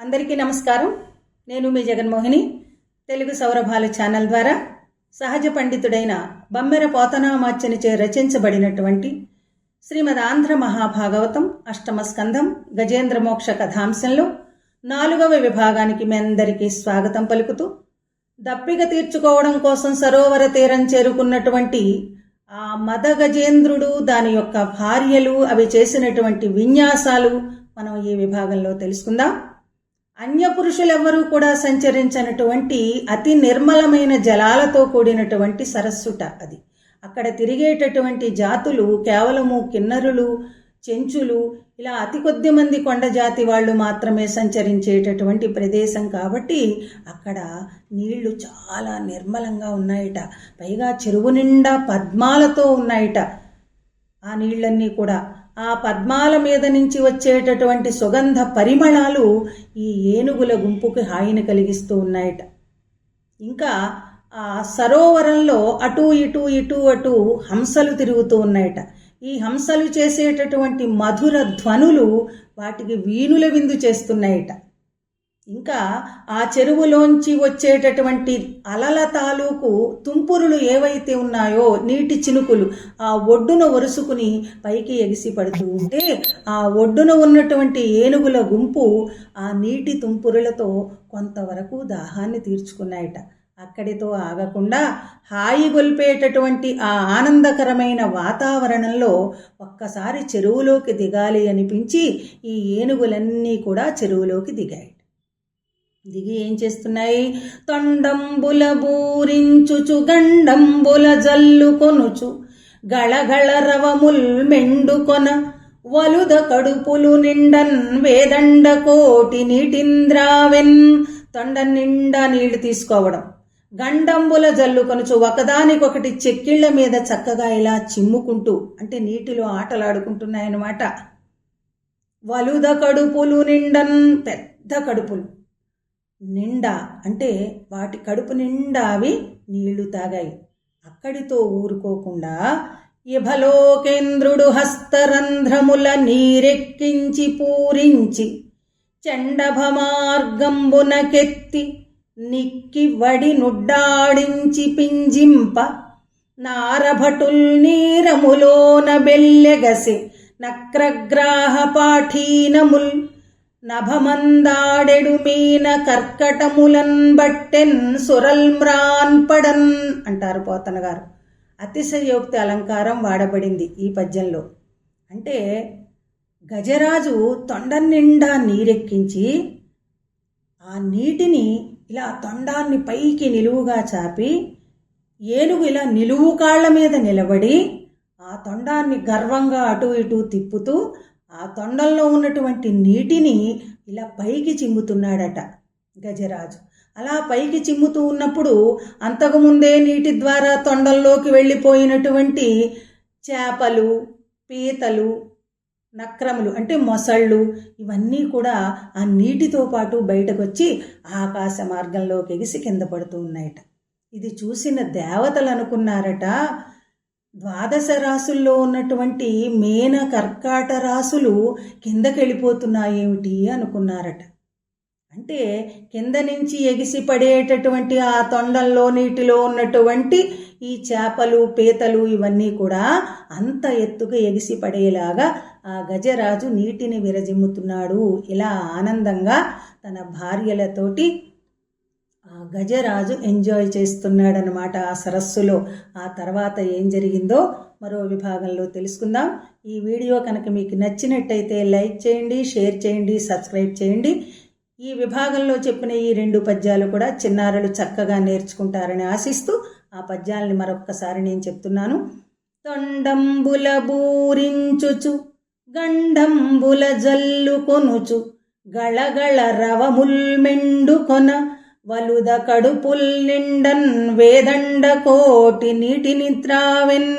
అందరికీ నమస్కారం. నేను మీ జగన్మోహిని. తెలుగు సౌరభాలు ఛానల్ ద్వారా సహజ పండితుడైన బమ్మెర పోతనామాచ్యనిచే రచించబడినటువంటి శ్రీమద్ ఆంధ్ర మహాభాగవతం అష్టమ స్కంధం గజేంద్ర మోక్ష కథాంశంలో 4వ విభాగానికి మీ అందరికీ స్వాగతం పలుకుతూ, దప్పిక తీర్చుకోవడం కోసం సరోవర తీరం చేరుకున్నటువంటి ఆ మద గజేంద్రుడు, దాని యొక్క భార్యలు, అవి చేసినటువంటి విన్యాసాలు మనం ఈ విభాగంలో తెలుసుకుందాం. అన్య పురుషులెవ్వరూ కూడా సంచరించినటువంటి అతి నిర్మలమైన జలాలతో కూడినటువంటి సరస్సుట అది. అక్కడ తిరిగేటటువంటి జాతులు కేవలము కిన్నరులు, చెంచులు, ఇలా అతి కొద్ది మంది కొండ జాతి వాళ్ళు మాత్రమే సంచరించేటటువంటి ప్రదేశం కాబట్టి అక్కడ నీళ్లు చాలా నిర్మలంగా ఉన్నాయట. పైగా చెరువు నిండా పద్మాలతో ఉన్నాయట. ఆ నీళ్లన్నీ కూడా ఆ పద్మాల మీద నుంచి వచ్చేటటువంటి సుగంధ పరిమళాలు ఈ ఏనుగుల గుంపుకి హాయిని కలిగిస్తూ ఉన్నాయట. ఇంకా ఆ సరోవరంలో అటు ఇటు హంసలు తిరుగుతూ ఉన్నాయట. ఈ హంసలు చేసేటటువంటి మధుర ధ్వనులు వాటికి వీణుల విందు చేస్తున్నాయట. ఇంకా ఆ చెరువులోంచి వచ్చేటటువంటి అలల తాలూకు తుంపురులు ఏవైతే ఉన్నాయో, నీటి చినుకులు ఆ ఒడ్డున ఒరుసుకుని పైకి ఎగిసి పడుతూ ఉంటే ఆ ఒడ్డున ఉన్నటువంటి ఏనుగుల గుంపు ఆ నీటి తుంపురులతో కొంతవరకు దాహాన్ని తీర్చుకున్నాయట. అక్కడితో ఆగకుండా హాయి గొల్పేటటువంటి ఆ ఆనందకరమైన వాతావరణంలో ఒక్కసారి చెరువులోకి దిగాలి అనిపించి ఈ ఏనుగులన్నీ కూడా చెరువులోకి దిగాయి. దిగి ఏం చేస్తున్నాయి? తొండంబుల బూరించుచు గండంబుల జల్లు కొనుచు గళగళ రవముల్ మెండుకొన వలుద కడుపులు నిండన్ వేదండ కోటి నీటింద్రావెన్. తొండ నిండా నీళ్లు తీసుకోవడం, గండంబుల జల్లు కొనుచు ఒకదానికొకటి చెక్కిళ్ల మీద చక్కగా ఇలా చిమ్ముకుంటూ, అంటే నీటిలో ఆటలాడుకుంటున్నాయన్నమాట. వలుద కడుపులు నిండన్, పెద్ద కడుపులు, నిండా అంటే వాటి కడుపు నిండా అవి నీళ్లు తాగాయి. అక్కడితో ఊరుకోకుండా ఇభలోకేంద్రుడు హస్తరంధ్రముల నీరెక్కించి పూరించి చండభమార్గంబునకెత్తి నిక్కి వడి నుడ్డాడించి పింజింప నారభటుల్ నీరములోన బెల్లెగసి నక్రగ్రాహ పాఠీనముల్ నభమందాడెడు మీన కర్కటములన్ బట్టెన్ సురల్మ్రాన్ పడన్ అంటారు పోతన గారు. అతిశయోక్తి అలంకారం వాడబడింది ఈ పద్యంలో. అంటే గజరాజు తొండ నిండా నీరెక్కించి ఆ నీటిని ఇలా తొండాన్ని పైకి నిలువుగా చాపి, ఏనుగు ఇలా నిలువు కాళ్ల మీద నిలబడి ఆ తొండాన్ని గర్వంగా అటు ఇటు తిప్పుతూ ఆ తొండంలో ఉన్నటువంటి నీటిని ఇలా పైకి చిమ్ముతున్నాడట గజరాజు. అలా పైకి చిమ్ముతూ ఉన్నప్పుడు అంతకుముందే నీటి ద్వారా తొండంలోకి వెళ్ళిపోయినటువంటి చేపలు, పీతలు, నక్రములు అంటే మొసళ్ళు, ఇవన్నీ కూడా ఆ నీటితో పాటు బయటకు వచ్చి ఆకాశ మార్గంలోకి ఎగిసి కింద పడుతూ ఉన్నాయట. ఇది చూసిన దేవతలు అనుకున్నారట, 12 రాసుల్లో ఉన్నటువంటి మేన కర్కాట రాసులు కిందకెళ్ళిపోతున్నాయేమిటి అనుకున్నారట. అంటే కింద నుంచి ఎగిసి పడేటటువంటి ఆ తొండంలో నీటిలో ఉన్నటువంటి ఈ చేపలు, పీతలు ఇవన్నీ కూడా అంత ఎత్తుగా ఎగిసి పడేలాగా ఆ గజరాజు నీటిని విరజిమ్ముతున్నాడు. ఇలా ఆనందంగా తన భార్యలతోటి ఆ గజరాజు ఎంజాయ్ చేస్తున్నాడనమాట ఆ సరస్సులో. ఆ తర్వాత ఏం జరిగిందో మరో విభాగంలో తెలుసుకుందాం. ఈ వీడియో కనుక మీకు నచ్చినట్టయితే లైక్ చేయండి, షేర్ చేయండి, సబ్స్క్రైబ్ చేయండి. ఈ విభాగంలో చెప్పిన ఈ 2 పద్యాలు కూడా చిన్నారులు చక్కగా నేర్చుకుంటారని ఆశిస్తూ ఆ పద్యాలని మరొక్కసారి నేను చెప్తున్నాను. తొండంబుల బూరించుచు గండంబుల జల్లు కొనుచు గళగళ రవముల్ మెండుకొన వలుద కడుపుల్ నిండన్ వేదండ కోటి నీటిని త్రావెన్.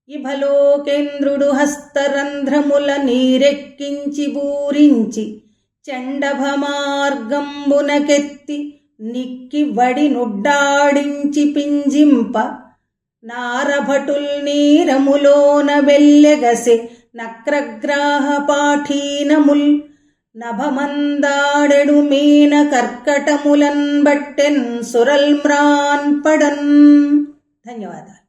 ఇభలోకేంద్రుడు హస్తరంధ్రముల నీరెక్కించి బూరించి చండభమార్గంబునకెత్తి నిక్కి వడి నుడ్డాడించి పింజింప నారభటుల్ నీరములోన బెల్లెగసె నక్రగ్రాహ పాఠీనముల్ నభమందాడెడు మీన కర్కటములన్ బట్టెన్ సురల్మ్రాన్ పడన్. ధన్యవాదాలు.